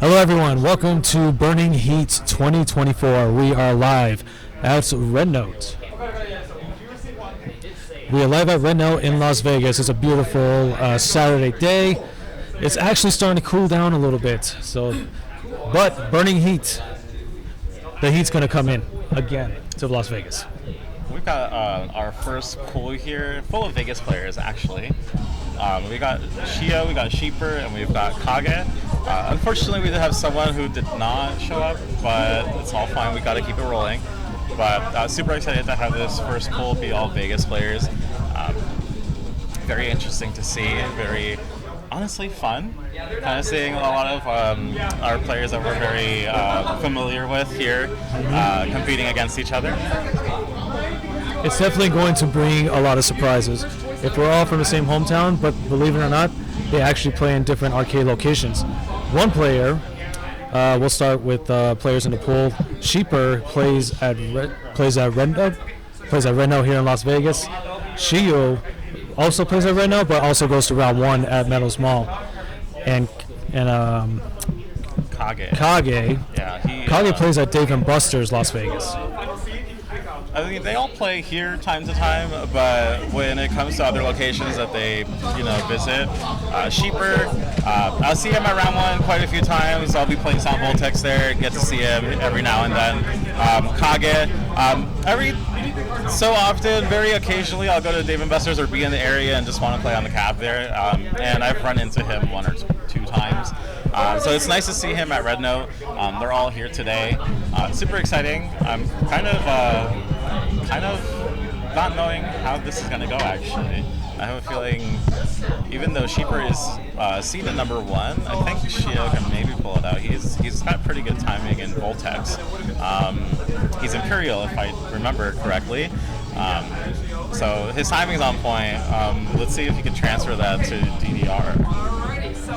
Hello everyone, welcome to Burning Heat 2024. We are live at Red Note. We are live at Red Note in Las Vegas. It's a beautiful Saturday day. It's actually starting to cool down a little bit. But Burning Heat, the heat's going to come in again to Las Vegas. We've got our first pool here, full of Vegas players actually. We got Shio, we got Sheeper, and we've got Kage. Unfortunately, we did have someone who did not show up, but it's all fine. We got to keep it rolling. But super excited to have this first pool be all Vegas players. Very interesting to see, very honestly fun. Kind of seeing a lot of our players that we're very familiar with here competing against each other. It's definitely going to bring a lot of surprises. If we're all from the same hometown, but believe it or not, they actually play in different arcade locations. One player, we'll start with players in the pool. Sheeper plays at Red Note here in Las Vegas. Shio also plays at Red Note, but also goes to round one at Meadows Mall. And Kage. Kage plays at Dave & Buster's Las Vegas. I mean, they all play here time to time, but when it comes to other locations that they, visit, Sheeper, I'll see him at round one quite a few times. I'll be playing Sound Voltex there, get to see him every now and then. Kage, every so often, very occasionally, I'll go to Dave & Buster's or be in the area and just want to play on the cab there, and I've run into him one or two times. So it's nice to see him at Red Note. They're all here today. Super exciting. I'm kind of not knowing how this is going to go, actually. I have a feeling, even though Sheeper is seeded number one, I think Shio can maybe pull it out. He's got pretty good timing in Voltex. He's Imperial, if I remember correctly. So his timing's on point. Let's see if he can transfer that to DDR.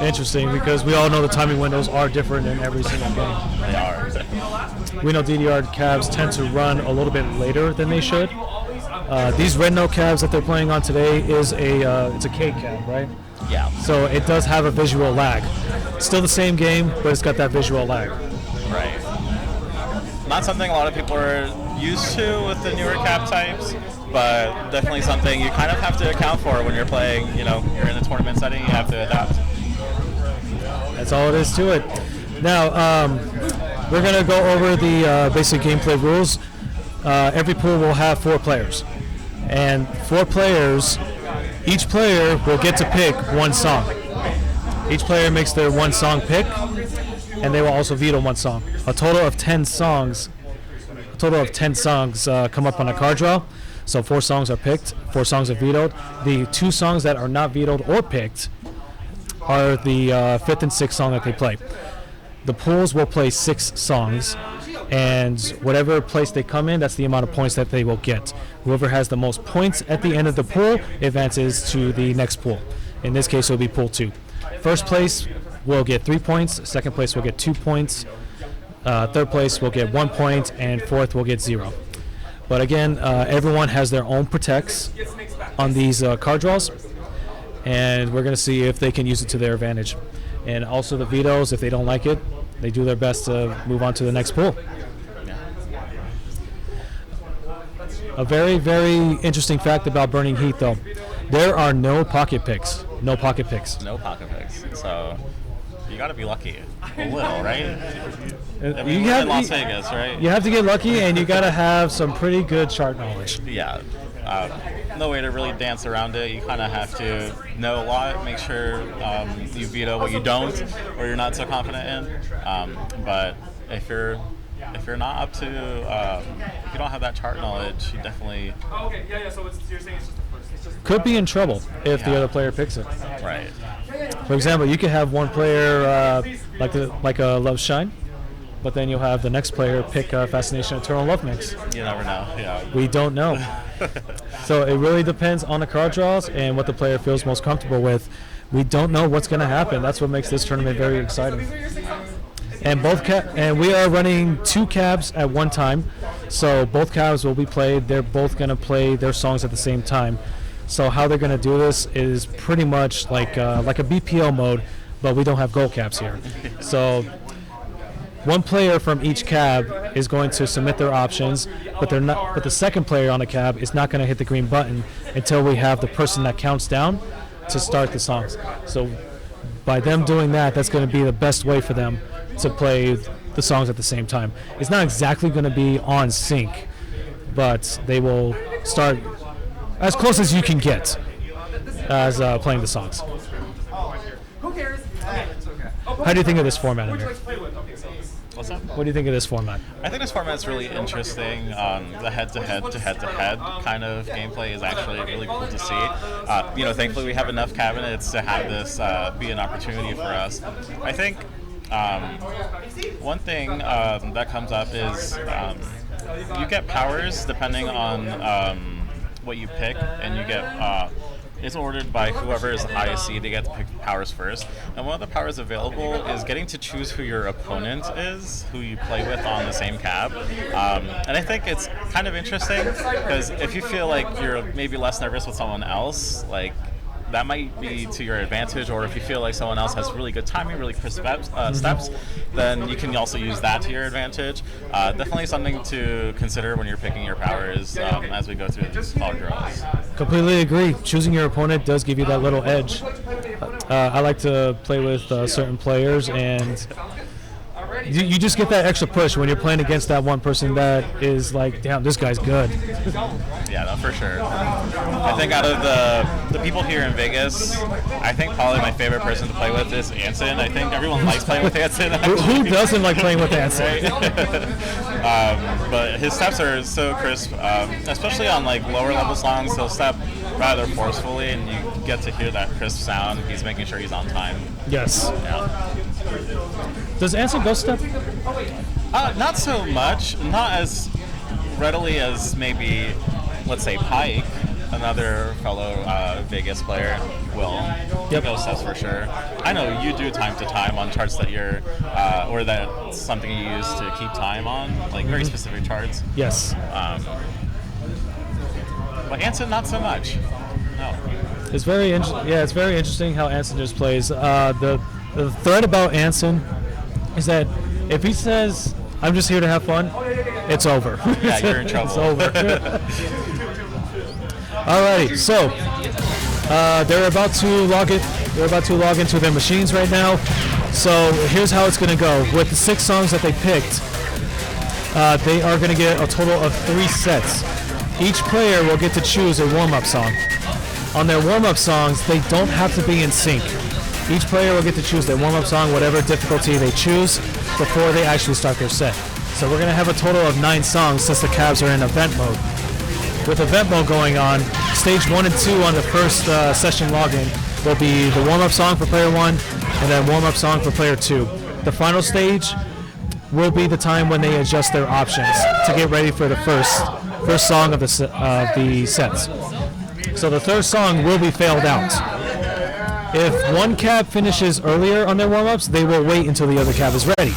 Interesting, because we all know the timing windows are different in every single game. They are. We know DDR cabs tend to run a little bit later than they should. These Red Note cabs that they're playing on today is it's a K cab, right? Yeah. So it does have a visual lag. Still the same game, but it's got that visual lag. Right. Not something a lot of people are used to with the newer cab types, but definitely something you kind of have to account for when you're playing. You're in a tournament setting, you have to adapt. That's all it is to it. Now, we're going to go over the basic gameplay rules. Every pool will have 4 players. And 4 players, each player will get to pick one song. Each player makes their one song pick, and they will also veto one song. A total of 10 songs come up on a card draw. So 4 songs are picked, 4 songs are vetoed. The 2 songs that are not vetoed or picked are the 5th and 6th song that they play. The pools will play 6 songs, and whatever place they come in, that's the amount of points that they will get. Whoever has the most points at the end of the pool advances to the next pool. In this case, it will be pool 2. First place will get 3 points, second place will get 2 points, third place will get 1 point, and fourth will get 0. But again, everyone has their own protects on these card draws, and we're going to see if they can use it to their advantage. And also the vetoes, if they don't like it, they do their best to move on to the next pool. A very, very interesting fact about Burning Heat, though. There are no pocket picks. No pocket picks. No pocket picks. So you got to be lucky a little, right? I mean, You we're in Las Vegas, right? You have to get lucky, and you got to have some pretty good chart knowledge. Yeah. No way to really dance around it. You kind of have to know a lot, make sure you veto what you don't or you're not so confident in. But if you're not up to, if you don't have that chart knowledge, you definitely could be in trouble if the other player picks it. Right. For example, you could have one player like a Love Shine, but then you'll have the next player pick Fascination Eternal Love Mix. You never know. Yeah. We don't know. So it really depends on the card draws and what the player feels most comfortable with. We don't know what's going to happen. That's what makes this tournament very exciting. And we are running 2 cabs at one time, so both cabs will be played. They're both going to play their songs at the same time. So how they're going to do this is pretty much like a BPL mode, but we don't have gold caps here. So one player from each cab is going to submit their options, but they're not. But the second player on the cab is not going to hit the green button until we have the person that counts down to start the songs. So by them doing that, that's going to be the best way for them to play the songs at the same time. It's not exactly going to be on sync, but they will start as close as you can get as playing the songs. Who cares? How do you think of this format, Amir? What's that? What do you think of this format? I think this format's really interesting. The head-to-head to head-to-head kind of gameplay is actually really cool to see. Thankfully we have enough cabinets to have this be an opportunity for us. I think one thing that comes up is you get powers depending on what you pick, and you get it's ordered by whoever is the highest seed. They get to pick powers first. And one of the powers available is getting to choose who your opponent is, who you play with on the same cab. And I think it's kind of interesting because if you feel like you're maybe less nervous with someone else, like that might be to your advantage, or if you feel like someone else has really good timing, really crisp steps, then you can also use that to your advantage. Definitely something to consider when you're picking your powers as we go through these fall draws. Completely agree. Choosing your opponent does give you that little edge. I like to play with certain players, and you just get that extra push when you're playing against that one person that is like, damn, this guy's good. Yeah, no, for sure. I think out of the people here in Vegas, I think probably my favorite person to play with is Anson. I think everyone likes playing with Anson. Who doesn't like playing with Anson? But his steps are so crisp, especially on like lower level songs. He'll step rather forcefully, and you get to hear that crisp sound. He's making sure he's on time. Yes. Yeah. Does Anson ghost step? Not so much. Not as readily as maybe, let's say, Pike, another fellow Vegas player, will. Yep. Ghost steps for sure. I know you do time to time on charts that you're, or that's something you use to keep time on, like very specific charts. Yes. But Anson, not so much. No. It's very it's very interesting how Anson just plays. The thread about Anson is that if he says, "I'm just here to have fun," it's over. Yeah, you're in trouble. It's over. Alrighty, so they're about to log it. They're about to log into their machines right now. So here's how it's going to go. With the 6 songs that they picked, they are going to get a total of 3 sets. Each player will get to choose a warm-up song. On their warm-up songs, they don't have to be in sync. Each player will get to choose their warm-up song, whatever difficulty they choose, before they actually start their set. So we're going to have a total of 9 songs since the cabs are in event mode. With event mode going on, stage 1 and 2 on the first session login will be the warm-up song for player 1 and then warm-up song for player 2. The final stage will be the time when they adjust their options to get ready for the first song of the sets. So the third song will be failed out. If one cab finishes earlier on their warm-ups, they will wait until the other cab is ready.